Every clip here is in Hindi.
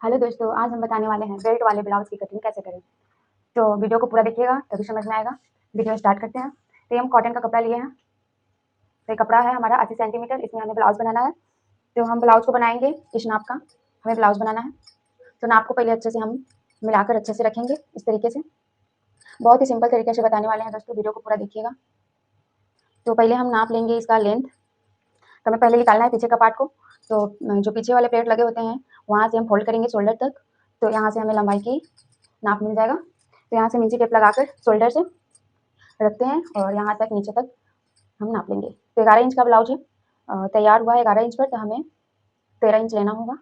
हेलो दोस्तों, आज हम बताने वाले हैं बेल्ट वाले ब्लाउज की कटिंग कैसे करें। तो वीडियो को पूरा देखिएगा तभी समझ में आएगा। वीडियो स्टार्ट करते हैं। तो हम कॉटन का कपड़ा लिए हैं। तो ये कपड़ा है हमारा 80 सेंटीमीटर, इसमें हमें ब्लाउज बनाना है। तो हम ब्लाउज को बनाएंगे इस नाप का, हमें ब्लाउज बनाना है। तो नाप को पहले अच्छे से हम मिलाकर अच्छे से रखेंगे इस तरीके से। बहुत ही सिंपल तरीके से बताने वाले हैं दोस्तों, वीडियो को पूरा देखिएगा। तो पहले हम नाप लेंगे इसका लेंथ। तो हमें पहले निकालना है पीछे का पार्ट को। तो जो पीछे वाले प्लेट लगे होते हैं वहाँ से हम फोल्ड करेंगे शोल्डर तक। तो यहाँ से हमें लंबाई की नाप मिल जाएगा। तो यहाँ से इंची टेप लगाकर शोल्डर से रखते हैं और यहाँ तक नीचे तक हम नाप लेंगे। तो 11 इंच का ब्लाउज है, तैयार हुआ है 11 इंच पर। तो हमें 13 इंच लेना होगा।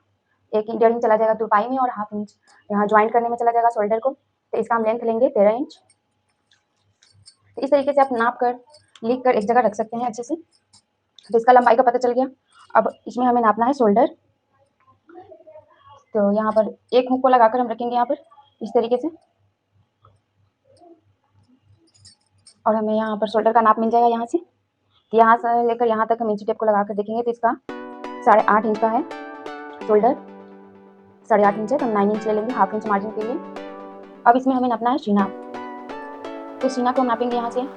1.5 इंच चला जाएगा तुरपाई में और हाफ इंच यहाँ ज्वाइंट करने में चला जाएगा शोल्डर को। तो इसका हम लेंथ लेंगे 13 इंच। तो इस तरीके से आप नाप कर लिख कर एक जगह रख सकते हैं अच्छे से। तो इसका लंबाई का पता चल गया। अब इसमें हमें नापना है शोल्डर। तो यहाँ पर एक हुक को लगाकर हम रखेंगे यहाँ पर इस तरीके से, और हमें यहाँ पर शोल्डर का नाप मिल जाएगा यहाँ से। यहाँ से लेकर यहाँ तक हम इंची टेप को लगाकर देखेंगे तो इसका 8.5 इंच का है शोल्डर। 8.5 इंच है तो हम 9 इंच ले लेंगे हाफ इंच मार्जिन के लिए। अब इसमें हमें नापना है सीना। तो सीना को हम नापेंगे यहाँ से।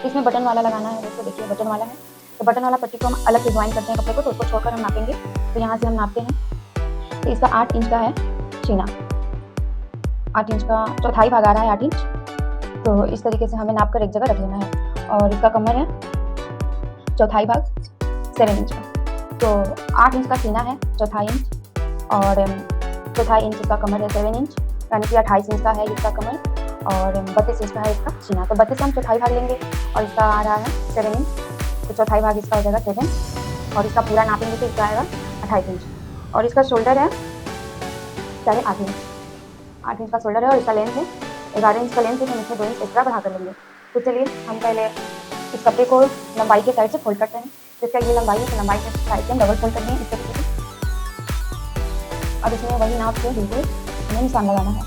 इसमें बटन वाला लगाना है, दोस्तों देखिए बटन वाला है। तो बटन वाला पट्टी को हम अलग से ज्वाइन करते हैं कपड़े को, तो उसको छोड़कर हम नापेंगे। तो यहाँ से हम नापते हैं। तो इसका 8 इंच का है सीना। 8 इंच का चौथाई भाग आ रहा है 8 इंच। तो इस तरीके से हमें नाप कर एक जगह रख लेना है। और इसका कमर है चौथाई भाग 7 इंच का। तो 8 इंच का सीना है चौथाई इंच, और चौथाई इंच इसका कमर है 7 इंच, यानी कि 28 इंच का है इसका कमर, और 32 इंच का है इसका सीना। तो 32 का हम चौथाई भाग लेंगे और इसका आ रहा है 7 इंच। तो चौथाई भाग इसका हो जाएगा 7, और इसका पूरा नापेंगे तो इसका आएगा 28 इंच। और इसका शोल्डर है 8.5 इंच। 8 इंच का शोल्डर है और इसका लेंथ है 11 इंच का लेंथ है। तो हम इसमें 2 इंच एक्स्ट्रा बढ़ा कर लेंगे। तो चलिए हम पहले इस कपड़े को लंबाई के साइड से फोल्ड करते हैं। तो इसका ये लंबाई है, तो लंबाई के साइड से हम डबल फोल्ड करेंगे इस तरीके से। अब इसमें वही नाप से बिल्कुल हमें निशान लगाना है।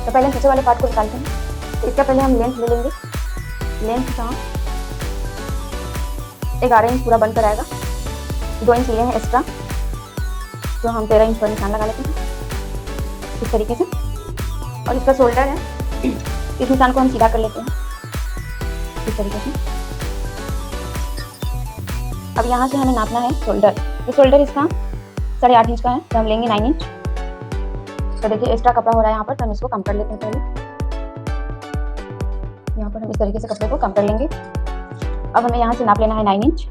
तो पहले पीछे वाले पार्ट को निकालते हैं। तो इसका पहले हम लेंथ ले लेंगे। लेंथ का 11 इंच पूरा बनकर आएगा। 2 इंच लिए हैं एक्स्ट्रा, तो हम 13 इंच पर निशान लगा लेते हैं इस तरीके से। और इसका शोल्डर है, इस निशान को हम सीधा कर लेते हैं इस तरीके से। अब यहाँ से हमें नापना है शोल्डर। तो शोल्डर इसका 8.5 इंच का है, तो हम लेंगे 9 इंच। तो देखिए एक्स्ट्रा कपड़ा हो रहा है यहाँ पर, तो हम इसको कम कर लेते हैं पहले। यहाँ पर हम इस तरीके से कपड़े को कम कर लेंगे। अब हमें यहाँ से नाप लेना है 9 इंच।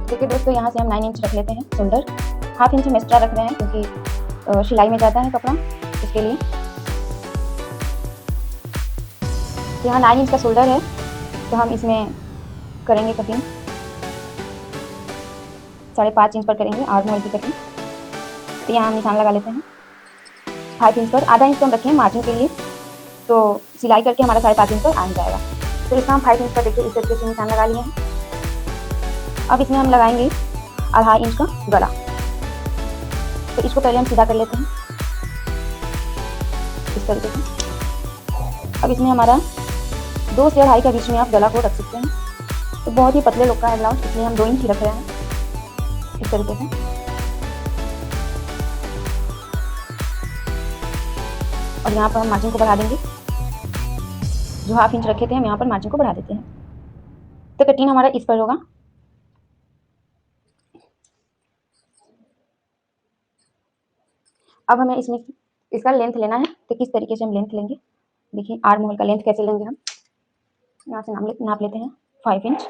देखिए दोस्तों, यहाँ से हम 9 इंच रख लेते हैं शोल्डर। हाफ इंच हम एक्स्ट्रा रख रहे हैं क्योंकि सिलाई में जाता है कपड़ा, इसके लिए। यहाँ 9 इंच का शोल्डर है, तो हम इसमें करेंगे कटिंग 5.5 इंच पर करेंगे आर्म होल की कटिंग। तो यहाँ हम निशान लगा लेते हैं 5 इंच पर। आधा इंच तो हम रखें मार्जिन के लिए, तो सिलाई करके हमारा 5.5 इंच पर आ जाएगा। तो इसका हम 5 इंच पर देखिए इस तरीके से निशान लगा लिए हैं। अब इसमें हम लगाएंगे 2.5 इंच का गला। तो इसको पहले हम सीधा कर लेते हैं इस तरीके से। अब इसमें हमारा 2 से 2.5 के बीच में आप गला को रख सकते हैं। तो बहुत ही पतले लोग का है ब्लाउज, इसलिए हम 2 इंच ही रख रहे हैं इस तरीके से। और यहाँ पर हम मार्जिन को बढ़ा देंगे। जो हाफ इंच रखे थे हम यहाँ पर मार्जिन को बढ़ा देते हैं। तो कटिंग हमारा इस पर होगा। अब हमें इसमें इसका लेंथ लेना है। तो किस तरीके से हम लेंथ लेंगे, देखिए आर्म होल का लेंथ कैसे लेंगे हम। यहाँ से नाप लेते हैं 5 इंच।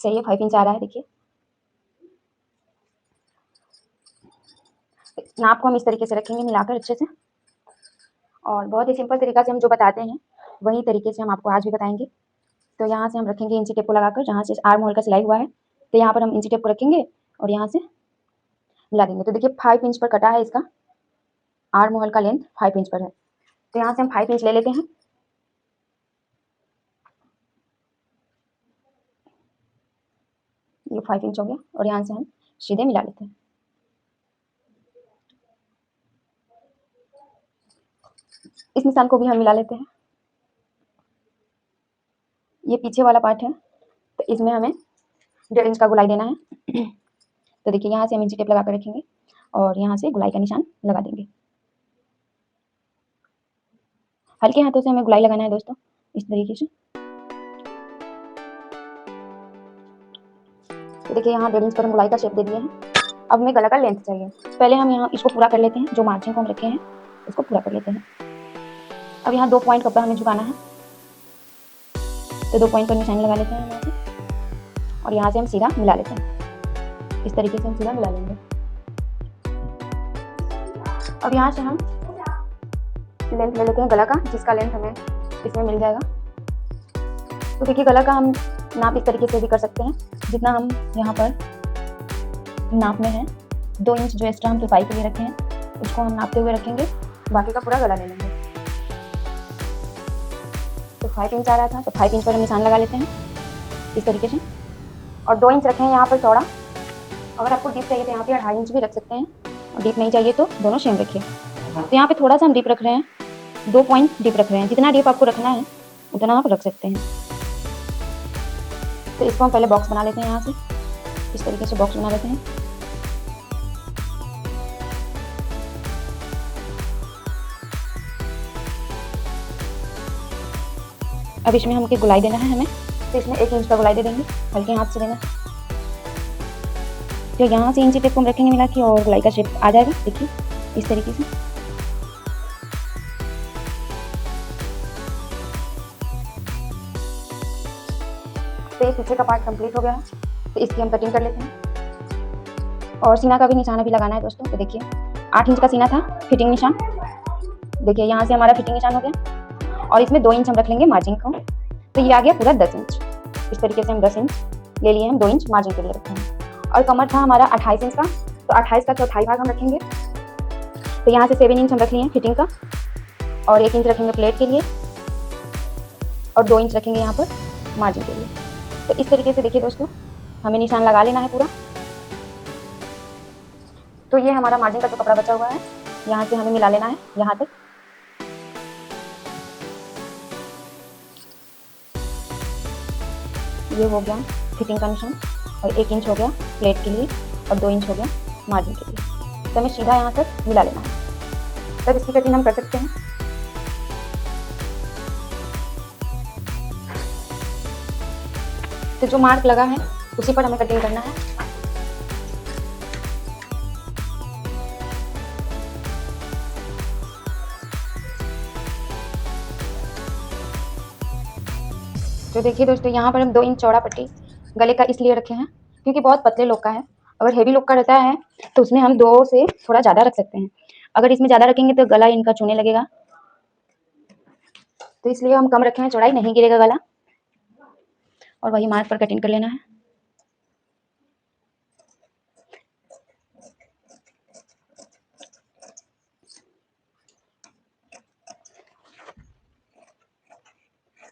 सही है, 5 इंच आ रहा है। देखिए नाप को हम इस तरीके से रखेंगे मिलाकर अच्छे से। और बहुत ही सिंपल तरीका से हम जो बताते हैं वही तरीके से हम आपको आज भी बताएंगे। तो यहाँ से हम रखेंगे इंची टेप को लगाकर, जहाँ से आर्म होल का सिलाई हुआ है। तो यहाँ पर हम इंची टेप को रखेंगे और यहाँ से मिला देंगे। तो देखिए 5 इंच पर कटा है इसका आर्म होल का लेंथ 5 इंच पर है। तो यहाँ से हम 5 इंच ले लेते हैं। ये 5 इंच हो गया, और यहाँ से हम सीधे मिला लेते हैं। इस निशान को भी हम मिला लेते हैं। ये पीछे वाला पार्ट है, तो इसमें हमें 1.5 इंच का गोलाई देना है। तो देखिए यहाँ से हम इंची टेप लगा कर रखेंगे और यहाँ से गोलाई का निशान लगा देंगे। हल्के हाथों से हमें गोलाई लगाना है दोस्तों, इस तरीके से। तो देखिए यहाँ 1.5 इंच पर हम गोलाई का शेप दे दिए हैं। अब हमें गला का लेंथ चाहिए। पहले हम यहाँ इसको पूरा कर लेते हैं, जो मार्जिन को हम रखे हैं उसको पूरा कर लेते हैं। अब यहाँ 2 पॉइंट कपड़ा हमें झुकाना है, तो 2 पॉइंट पर निशान लगा लेते हैं यहाँ से और यहाँ से हम सीधा मिला लेते हैं। इस तरीके से हम सीधा मिला लेंगे। अब यहाँ से हम लेंथ ले लेते हैं गला का, जिसका लेंथ हमें इसमें मिल जाएगा। तो देखिए गला का हम नाप इस तरीके से भी कर सकते हैं, जितना हम यहाँ पर नाप में है 2 इंच जो एक्स्ट्रा हम तुरपाई के लिए रखे हैं उसको हम नापते हुए रखेंगे, बाकी का पूरा गला ले लेंगे। तो 5 इंच आ रहा था, तो 5 इंच पर हम निशान लगा लेते हैं इस तरीके से। और 2 इंच रखें यहाँ पर चौड़ा। अगर आपको डीप चाहिए तो यहाँ पे 2.5 इंच भी रख सकते हैं, और डीप नहीं चाहिए तो दोनों सेम रखिए। तो यहाँ पे थोड़ा सा हम डीप रख रहे हैं, 2 पॉइंट डीप रख रहे हैं। जितना डीप आपको रखना है उतना आप रख सकते हैं। तो इसको हम पहले बॉक्स बना लेते हैं, यहाँ से इस तरीके से बॉक्स बना लेते हैं। अब इसमें हमको गोलाई देना है हमें, तो इसमें 1 इंच का गोलाई दे देंगे, हल्के हाथ से देना। तो यहाँ से इंची टेप को हम रखेंगे मिला के और गोलाई का शेप आ जाएगा, देखिए इस तरीके से। तो ये पीछे का पार्ट कंप्लीट हो गया है, तो इसकी हम कटिंग कर लेते हैं। और सीना का भी निशान अभी लगाना है दोस्तों। तो देखिए 8 इंच का सीना था, फिटिंग निशान। देखिए यहाँ से हमारा फिटिंग निशान हो गया और इसमें 2 इंच हम रख लेंगे मार्जिन को। तो ये आ गया पूरा 10 इंच। इस तरीके से हम 10 इंच ले लिए, हम 2 इंच मार्जिन के लिए रखे हैं। और कमर था हमारा 28 इंच का, तो 28 का चौथाई भाग हम रखेंगे। तो यहाँ से 7 इंच हम रख लिए फिटिंग का, और 1 इंच रखेंगे प्लेट के लिए, और 2 इंच रखेंगे यहाँ पर मार्जिन के लिए। तो इस तरीके से देखिए दोस्तों हमें निशान लगा लेना है पूरा। तो ये हमारा मार्जिन का जो कपड़ा बचा हुआ है, यहाँ से हमें मिला लेना है यहाँ तक। ये हो गया फिटिंग का निशान, और 1 इंच हो गया प्लेट के लिए, और 2 इंच हो गया मार्जिन के लिए। तो हमें सीधा यहाँ तक मिला लेना है। तब इसकी कटिंग हम कर सकते हैं। तो जो मार्क लगा है उसी पर हमें कटिंग करना है। तो देखिए दोस्तों यहाँ पर हम 2 इंच चौड़ा पट्टी गले का इसलिए रखे हैं क्योंकि बहुत पतले लोग का है। अगर हेवी लोग का रहता है तो उसमें हम 2 से थोड़ा ज़्यादा रख सकते हैं। अगर इसमें ज़्यादा रखेंगे तो गला इनका चुने लगेगा, तो इसलिए हम कम रखे हैं, चौड़ाई नहीं गिरेगा गला। और वही मार्क पर कटिंग कर लेना है।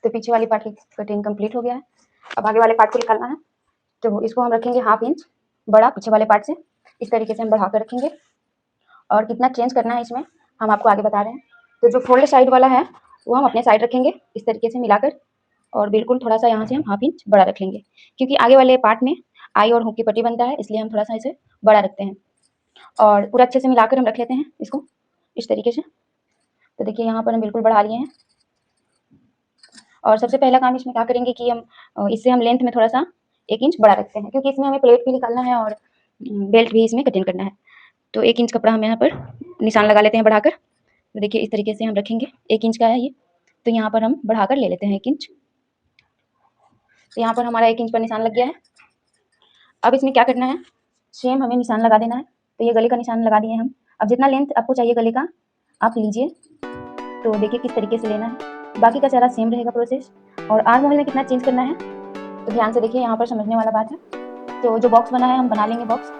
तो पीछे वाली पार्ट की कटिंग कंप्लीट हो गया है। अब आगे वाले पार्ट को निकालना है। तो इसको हम रखेंगे 1/2 इंच बड़ा पीछे वाले पार्ट से। इस तरीके से हम बढ़ा कर रखेंगे, और कितना चेंज करना है इसमें हम आपको आगे बता रहे हैं। तो जो फोल्ड साइड वाला है वो हम अपने साइड रखेंगे इस तरीके से मिलाकर, और बिल्कुल थोड़ा सा यहाँ से हम 1/2 इंच बड़ा रख लेंगे, क्योंकि आगे वाले पार्ट में आई और हुक की पट्टी बनता है, इसलिए हम थोड़ा सा इसे बड़ा रखते हैं। और पूरा अच्छे से मिलाकर हम रख लेते हैं इसको इस तरीके से। तो देखिए यहाँ पर हम बिल्कुल बढ़ा लिए हैं। और सबसे पहला काम इसमें क्या करेंगे कि हम इससे हम लेंथ में थोड़ा सा 1 इंच बड़ा रखते हैं, क्योंकि इसमें हमें प्लेट भी निकालना है और बेल्ट भी इसमें कटिंग करना है। तो 1 इंच कपड़ा हम यहाँ पर निशान लगा लेते हैं बढ़ाकर। तो देखिए इस तरीके से हम रखेंगे, 1 इंच का है ये, तो यहाँ पर हम बढ़ाकर ले लेते हैं 1 इंच। तो यहाँ पर हमारा 1 इंच पर निशान लग गया है। अब इसमें क्या करना है, सेम हमें निशान लगा देना है। तो ये गले का निशान लगा दिए हम। अब जितना लेंथ आपको चाहिए गले का आप लीजिए। तो देखिए किस तरीके से लेना है, बाकी का सारा सेम रहेगा प्रोसेस। और आर्म होल में कितना चेंज करना है तो ध्यान से देखिए, यहाँ पर समझने वाला बात है। तो जो बॉक्स बना है हम बना लेंगे बॉक्स,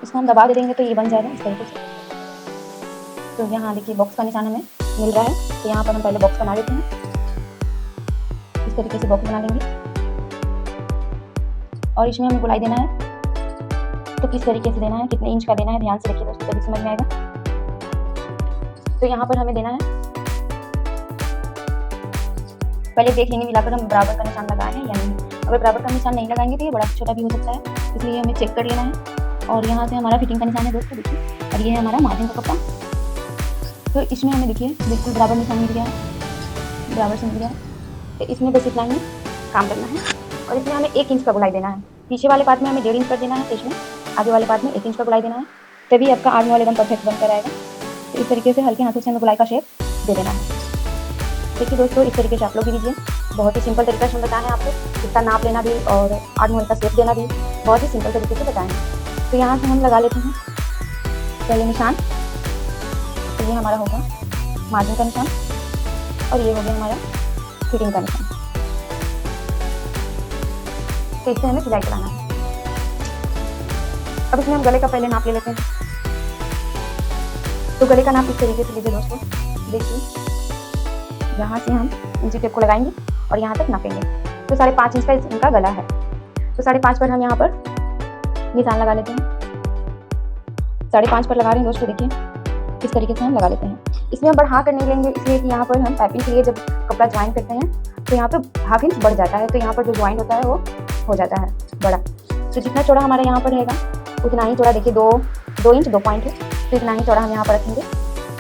इसको हम दबा दे देंगे तो ये बन जाएगा इस तरीके से। तो यहाँ देखिए बॉक्स का निशान हमें मिल रहा है। तो यहाँ पर हम पहले बॉक्स बना लेते हैं, इस तरीके से बॉक्स बना लेंगे। और इसमें हमें गोलाई देना है, तो किस तरीके से देना है, कितने इंच का देना है, ध्यान से देखिए दोस्तों तभी समझ में आएगा। तो यहाँ पर हमें देना है, पहले देख लेंगे मिलाकर हम बराबर का निशान लगाए हैं या नहीं। अगर बराबर का निशान नहीं लगाएंगे तो ये बड़ा छोटा भी हो सकता है, इसलिए हमें चेक कर लेना है। और यहाँ से हमारा फिटिंग का निशान है दोस्तों, देखिए, और ये है हमारा मार्जिन का कपड़ा। तो इसमें हमें देखिए बिल्कुल बराबर निशान मिल गया है, बराबर से मिल गया है। तो इसमें बस इतना ही काम करना है और इसमें हमें 1 इंच का गोलाई देना है। पीछे वाले पार्ट में हमें 1.5 इंच कर देना है, तो इसमें आगे वाले पार्ट में 1 इंच का गोलाई देना है, तभी आपका आर्म वाला एकदम परफेक्ट बनकर आएगा। तो इस तरीके से हल्के हाथों से हमें गोलाई का शेप दे देना है। देखिए दोस्तों, इस तरीके से आप लोग भी लीजिए। बहुत ही सिंपल तरीका से हम बताएं आपको, इसका नाप लेना भी और आर्म होल का शेप देना भी बहुत ही सिंपल तरीके से बताएं। तो यहाँ से हम लगा लेते हैं पहले निशान। तो ये हमारा होगा मार्जिन का निशान और ये हो गया हमारा फिटिंग का निशान। तो इससे हमें सिलाई कराना है। अब इसमें हम गले का पहले नाप ले लेते हैं। तो गले का नाप इस तरीके से लीजिए दोस्तों, देखिए यहाँ से हम इंची टेप को लगाएंगे और यहाँ तक नापेंगे। तो 5.5 इंच का इनका गला है, तो 5.5 पर हम यहाँ पर निशान लगा लेते हैं। 5.5 पर लगा रहे हैं दोस्तों, देखिए इस तरीके से हम लगा लेते हैं। इसमें हम बढ़ा कर नहीं लेंगे, इसलिए कि यहाँ पर हम पाइपिंग के लिए जब कपड़ा ज्वाइन करते हैं तो यहाँ पर हाफ इंच बढ़ जाता है, तो यहाँ पर जो ज्वाइंट होता है वो हो जाता है बड़ा। तो जितना चौड़ा हमारा यहाँ पर रहेगा उतना ही चौड़ा, देखिए 2 इंच 2 पॉइंट है, तो इतना ही चौड़ा हम यहाँ पर रखेंगे,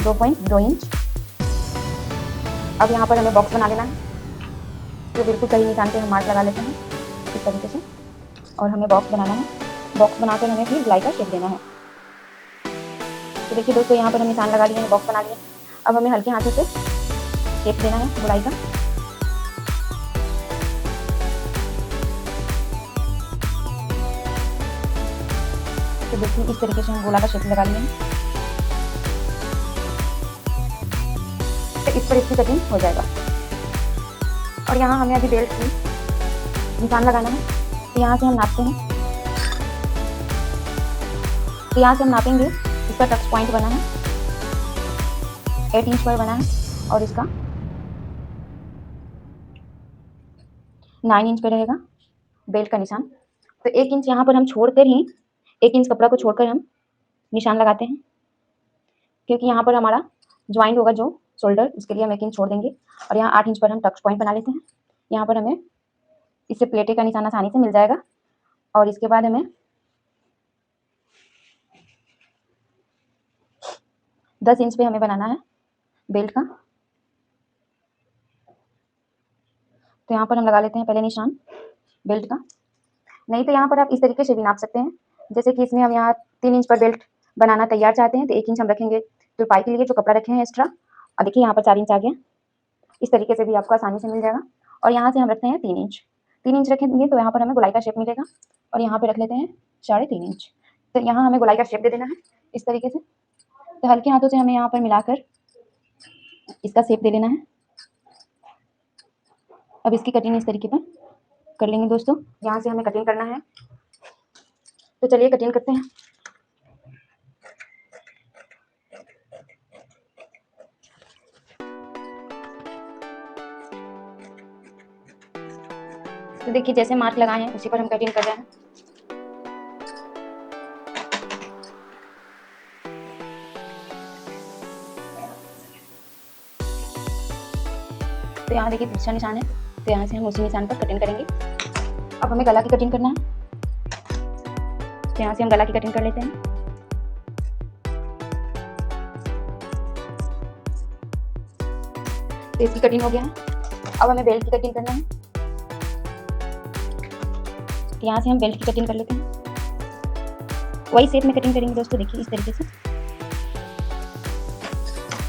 2.2 इंच। अब यहाँ पर हमें बॉक्स बना लेना है। तो बिल्कुल सही निशान पे हम मार्क लगा लेते हैं इस तरीके से, और हमें बॉक्स बनाना है। बॉक्स बनाकर हमें फिर गोलाई का शेप देना है। तो देखिए दोस्तों, यहाँ पर हम निशान लगा लिए, बॉक्स बना लिया। अब हमें हल्के हाथों से शेप देना है गोलाई का। तो देखिए इस तरीके से हम गोला का शेप लगा लिए हैं। तो इस पर इसकी कटिंग हो जाएगा। और यहाँ हमें अभी बेल्ट की निशान लगाना है। तो यहाँ से हम नापते हैं। तो यहाँ से हम नापेंगे, इसका टच पॉइंट बना है 8 इंच पर बना है और इसका 9 इंच पर रहेगा बेल्ट का निशान। तो 1 इंच यहाँ पर हम छोड़कर ही 1 इंच कपड़ा को छोड़कर हम निशान लगाते हैं, क्योंकि यहाँ पर हमारा ज्वाइंट होगा जो शोल्डर, उसके लिए हम 1 इंच छोड़ देंगे। और यहाँ 8 इंच पर हम टच पॉइंट बना लेते हैं। यहाँ पर हमें इससे प्लेटे का निशान आसानी से मिल जाएगा। और इसके बाद हमें 10 इंच पे हमें बनाना है बेल्ट का। तो यहाँ पर हम लगा लेते हैं पहले निशान बेल्ट का। नहीं तो यहाँ पर आप इस तरीके से भी नाप सकते हैं, जैसे कि इसमें हम यहाँ 3 इंच पर बेल्ट बनाना तैयार चाहते हैं, तो 1 इंच हम रखेंगे तुरपाई के लिए जो कपड़ा रखे हैं एक्स्ट्रा। और देखिए यहाँ पर 4 इंच आ गया। इस तरीके से भी आपको आसानी से मिल जाएगा। और यहाँ से हम रखते हैं 3 इंच। 3 इंच रखेंगे तो यहाँ पर हमें गोलाई का शेप मिलेगा। और यहाँ पे रख लेते हैं 3.5 इंच। तो यहाँ हमें गोलाई का शेप दे देना है इस तरीके से। तो हल्के हाथों से हमें यहाँ पर मिलाकर इसका शेप दे लेना है। अब इसकी कटिंग इस तरीके पर कर लेंगे दोस्तों। यहाँ से हमें कटिंग करना है, तो चलिए कटिंग करते हैं। तो देखिए जैसे मार्क लगाए हैं उसी पर हम कटिंग कर रहे हैं। तो यहाँ देखिए तीसरा निशान है, तो यहाँ से हम उसी निशान पर कटिंग करेंगे। अब हमें गला की कटिंग करना है, तो यहाँ से हम गला की कटिंग कर लेते हैं। तो इसकी कटिंग हो गया है। अब हमें बेल्ट की कटिंग करना है, तो यहाँ से हम बेल्ट की कटिंग कर लेते हैं। वही शेप में कटिंग करेंगे दोस्तों, देखिए इस तरीके से।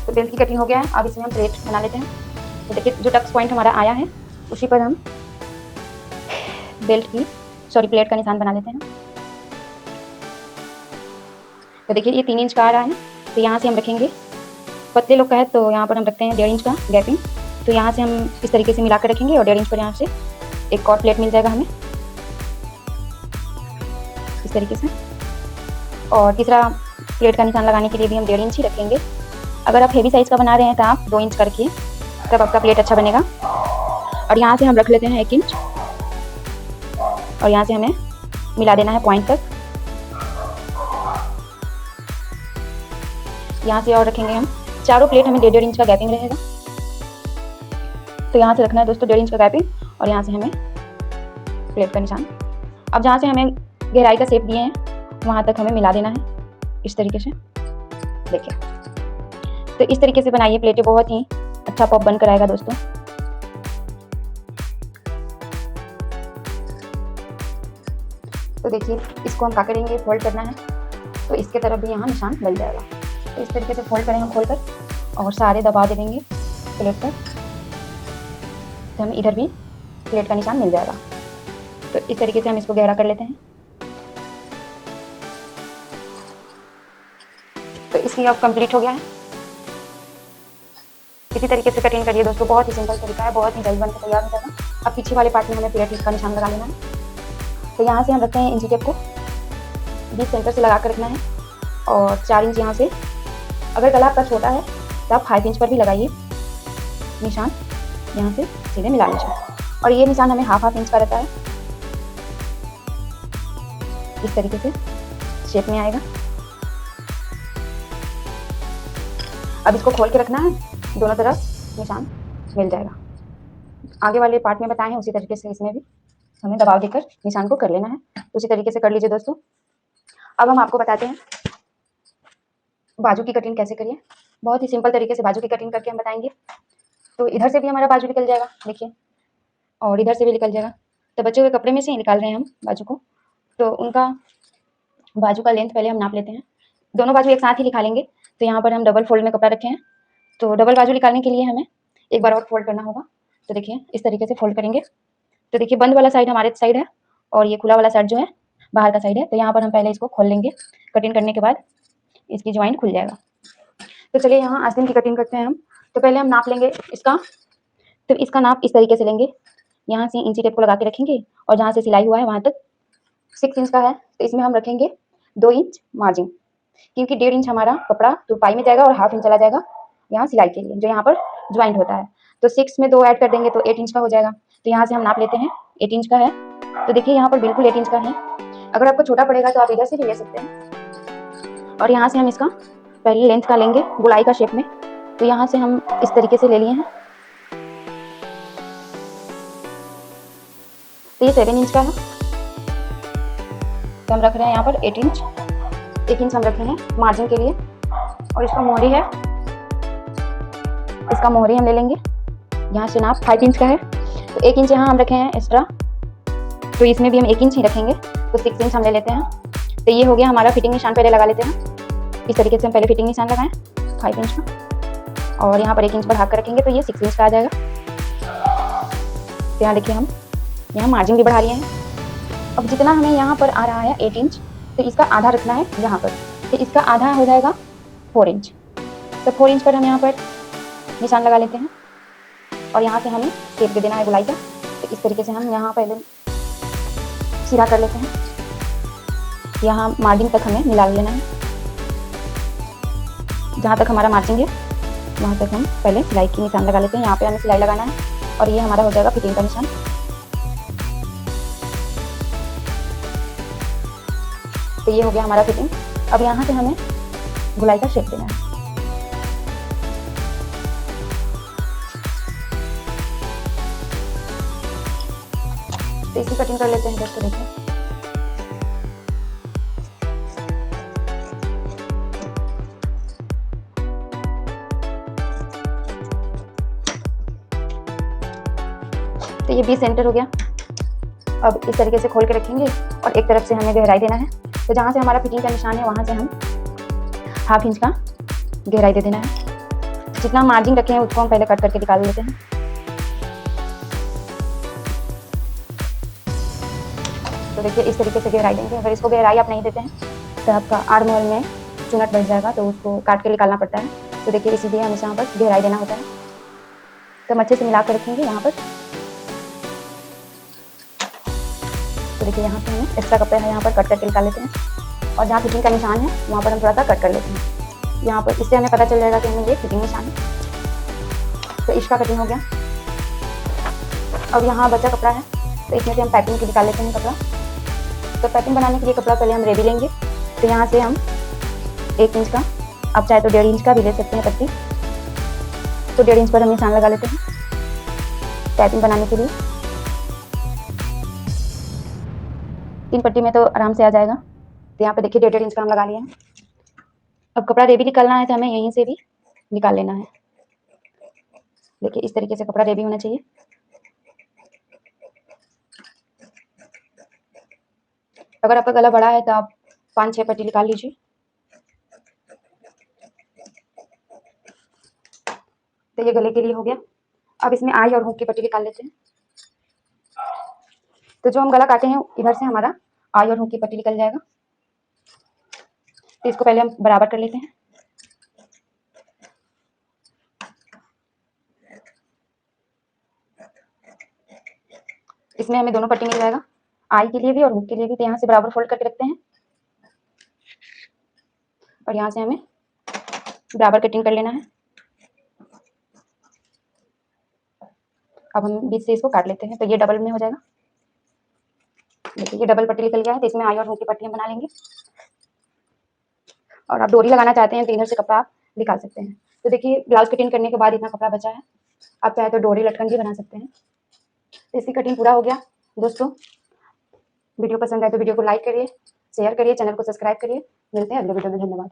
तो बेल्ट की कटिंग हो गया है। अब इसमें हम प्लेट बना लेते हैं। तो देखिए जो टक्स पॉइंट हमारा आया है उसी पर हम प्लेट का निशान बना लेते हैं। तो देखिए ये 3 इंच का आ रहा है, तो यहाँ से हम रखेंगे, पतले लोग का है तो यहाँ पर हम रखते हैं 1.5 इंच का गैपिंग। तो यहाँ से हम इस तरीके से मिला कर रखेंगे और 1.5 इंच पर यहाँ से एक और प्लेट मिल जाएगा हमें इस तरीके से। और तीसरा प्लेट का निशान लगाने के लिए भी हम 1.5 इंच ही रखेंगे। अगर आप हेवी साइज़ का बना रहे हैं तो आप 2 इंच का रखिए, तब आपका प्लेट अच्छा बनेगा। और यहाँ से हम रख लेते हैं 1 इंच और यहाँ से हमें मिला देना है पॉइंट तक। यहाँ से और रखेंगे हम चारों प्लेट, हमें 1.5 इंच का गैपिंग रहेगा। तो यहाँ से रखना है दोस्तों 1.5 इंच का गैपिंग और यहाँ से हमें प्लेट का निशान। अब जहाँ से हमें गहराई का शेप दिए हैं वहाँ तक हमें मिला देना है इस तरीके से। देखिए, तो इस तरीके से बनाइए प्लेटें, बहुत ही अच्छा पॉप बनकर आएगा दोस्तों। तो देखिए, इसको हम क्या करेंगे, फोल्ड करना है, तो इसके तरफ भी यहाँ निशान बन जाएगा। तो इस तरीके से फोल्ड करेंगे खोलकर और सारे दबा दे देंगे प्लेट पर, तो हमें इधर भी प्लेट का निशान मिल जाएगा। तो इस तरीके से हम इसको गहरा कर लेते हैं। तो इसकी अब कंप्लीट हो गया है। इसी तरीके से कटिंग करिए दोस्तों, बहुत ही सिंपल तरीका है, बहुत ही जल्द बनकर तैयार हो जाएगा। अब पीछे वाले पार्ट में हमें प्लेट का निशान लगा लेना है। तो यहाँ से हम रखते हैं इंची टेप को, बीच सेंटर से लगा कर रखना है और 4 इंच यहाँ से। अगर गला आपका छोटा है तो आप 5 इंच पर भी लगाइए निशान, यहाँ से सीधे मिला लीजिए। और ये निशान हमें हाफ इंच का रहता है। इस तरीके से शेप में आएगा। अब इसको खोल के रखना है, दोनों तरफ निशान मिल जाएगा। आगे वाले पार्ट में बताएं उसी तरीके से इसमें भी हमें दबाव देकर निशान को कर लेना है। तो उसी तरीके से कर लीजिए दोस्तों। अब हम आपको बताते हैं बाजू की कटिंग कैसे करिए। बहुत ही सिंपल तरीके से बाजू की कटिंग करके हम बताएंगे। तो इधर से भी हमारा बाजू निकल जाएगा, देखिए, और इधर से भी निकल जाएगा। तो बच्चों के कपड़े में से ही निकाल रहे हैं हम बाजू को। तो उनका बाजू का लेंथ पहले हम नाप लेते हैं। दोनों बाजू एक साथ ही निकालेंगे। तो यहाँ पर हम डबल फोल्ड में कपड़ा रखे हैं, तो डबल बाजू निकालने के लिए हमें एक बार और फोल्ड करना होगा। तो देखिए, इस तरीके से फोल्ड करेंगे। तो देखिए, बंद वाला साइड हमारे साइड है और ये खुला वाला साइड जो है बाहर का साइड है। तो यहाँ पर हम पहले इसको खोल लेंगे। कटिंग करने के बाद इसकी ज्वाइंट खुल जाएगा। तो चलिए यहाँ आस्तीन की कटिंग करते हैं हम। तो पहले हम नाप लेंगे इसका। तो इसका नाप इस तरीके से लेंगे, यहाँ से इंची टेप को लगा के रखेंगे और जहाँ से सिलाई हुआ है वहाँ तक 6 इंच का है। तो इसमें हम रखेंगे 2 इंच मार्जिन, क्योंकि 1.5 इंच हमारा कपड़ा तुरपाई में जाएगा और हाफ इंच चला जाएगा यहाँ सिलाई के लिए, जो यहाँ पर ज्वाइंट होता है। तो 6 में 2 ऐड कर देंगे तो 8 इंच का हो जाएगा। तो यहाँ से हम नाप लेते हैं, 8 इंच का है। तो देखिए, यहाँ पर बिल्कुल 8 इंच का है। अगर आपको छोटा पड़ेगा तो आप इधर से भी ले सकते हैं। और यहाँ से हम इसका पहले लेंथ का लेंगे गोलाई का शेप में। तो यहाँ से हम इस तरीके से ले लिए हैं। तो ये 7 इंच का है। तो हम रख रहे हैं यहाँ पर 8 इंच। 1 इंच हम रखे हैं मार्जिन के लिए। और इसका मोहरी है, इसका मोहरी हम ले लेंगे। यहाँ से नाप 5 इंच का है। तो 1 इंच यहाँ हम रखे हैं एक्स्ट्रा, तो इसमें भी हम 1 इंच ही रखेंगे। तो 6 इंच हम ले लेते हैं। तो ये हो गया हमारा फिटिंग निशान। पहले लगा लेते हैं इस तरीके से। हम पहले फिटिंग निशान लगाएं 5 इंच का और यहाँ पर 1 इंच बढ़ा कर रखेंगे, तो ये 6 इंच का आ जाएगा। तो यहाँ देखिए, हम यहाँ मार्जिन भी बढ़ा लिए हैं। अब जितना हमें यहाँ पर आ रहा है 8 इंच, तो इसका आधा रखना है यहाँ पर। तो इसका आधा हो जाएगा 4 इंच। तो 4 इंच पर हम यहाँ पर निशान लगा लेते हैं और यहाँ से हमें शेप दे देना है गोलाई का। तो इस तरीके से हम यहाँ पहले सीधा कर लेते हैं। यहाँ मार्जिन तक हमें मिला लेना है। जहाँ तक हमारा मार्जिन है वहाँ तक हम पहले सिलाई की निशान लगा लेते हैं। यहाँ पे हमें सिलाई लगाना है और ये हमारा हो जाएगा फिटिंग का निशान। तो ये हो गया हमारा फिटिंग। अब यहाँ से हमें गोलाई का शेप देना है। तो इसकी कटिंग कर लेते हैं दोस्तों। देखिए, तो ये 20 सेंटर हो गया। अब इस तरीके से खोल के रखेंगे और एक तरफ से हमें गहराई देना है। तो जहाँ से हमारा फिटिंग का निशान है वहाँ से हम हाफ इंच का गहराई दे देना है। जितना मार्जिन रखे हैं उसको हम पहले कट करके निकाल लेते हैं। तो देखिए, इस तरीके से गहराई देंगे। अगर इसको गहराई आप नहीं देते हैं तो आपका आर्म होल में चुनट बैठ जाएगा, तो उसको काट के निकालना पड़ता है। तो देखिए, इसीलिए हमें यहाँ पर गहराई देना होता है। तो हम अच्छे से मिला कर रखेंगे यहाँ पर। तो देखिए, यहाँ पे हमें एक्स्ट्रा कपड़ा है, यहाँ पर कट करके निकाल लेते हैं और जहाँ फिटिंग का निशान है वहाँ पर हम थोड़ा सा कट कर लेते हैं यहाँ पर। इससे हमें पता चल जाएगा कि हमें ये फिटिंग निशान है। तो इसका कटिंग हो गया। अब यहाँ बचा कपड़ा है, तो इसमें से हम पाइपिंग की निकाल लेते हैं कपड़ा। तो पाइपिंग बनाने के लिए कपड़ा पहले हम रेडी लेंगे। तो यहाँ से हम 1 इंच का, आप चाहे तो 1.5 इंच का भी ले सकते हैं पट्टी। तो 1.5 इंच पर हम निशान लगा लेते हैं पाइपिंग बनाने के लिए। 3 पट्टी में तो आराम से आ जाएगा। तो यहाँ पे देखिए 1.5 इंच का हम लगा लिया है। अब कपड़ा रेबी निकालना है तो हमें यहीं से भी निकाल लेना है। देखिए इस तरीके से कपड़ा रेबी होना चाहिए। अगर आपका गला बड़ा है तो आप 5-6 पट्टी निकाल लीजिए। तो ये गले के लिए हो गया। अब इसमें आई और हुक की पट्टी निकाल लेते हैं। तो जो हम गला काटे हैं इधर से हमारा आई और हुक की पट्टी निकल जाएगा। तो इसको पहले हम बराबर कर लेते हैं। इसमें हमें दोनों पट्टी मिल जाएगा, आई के लिए भी और हुक के लिए भी। तो यहाँ से बराबर फोल्ड करके रखते हैं और यहाँ से हमें बराबर कटिंग कर लेना है। अब हम बीच से इसको काट लेते हैं। तो ये डबल में हो जाएगा। देखिए ये डबल पट्टी निकल गया है। तो इसमें आई और हुक की पट्टी हम बना लेंगे। और आप डोरी लगाना चाहते हैं तो इधर से कपड़ा आप निकाल सकते हैं। तो देखिए ब्लाउज कटिंग करने के बाद इतना कपड़ा बचा है। आप चाहे तो डोरी लटकन भी बना सकते हैं। तो इसकी कटिंग पूरा हो गया। दोस्तों वीडियो पसंद आए तो वीडियो को लाइक करिए, शेयर करिए, चैनल को सब्सक्राइब करिए। मिलते हैं अगले वीडियो में। धन्यवाद।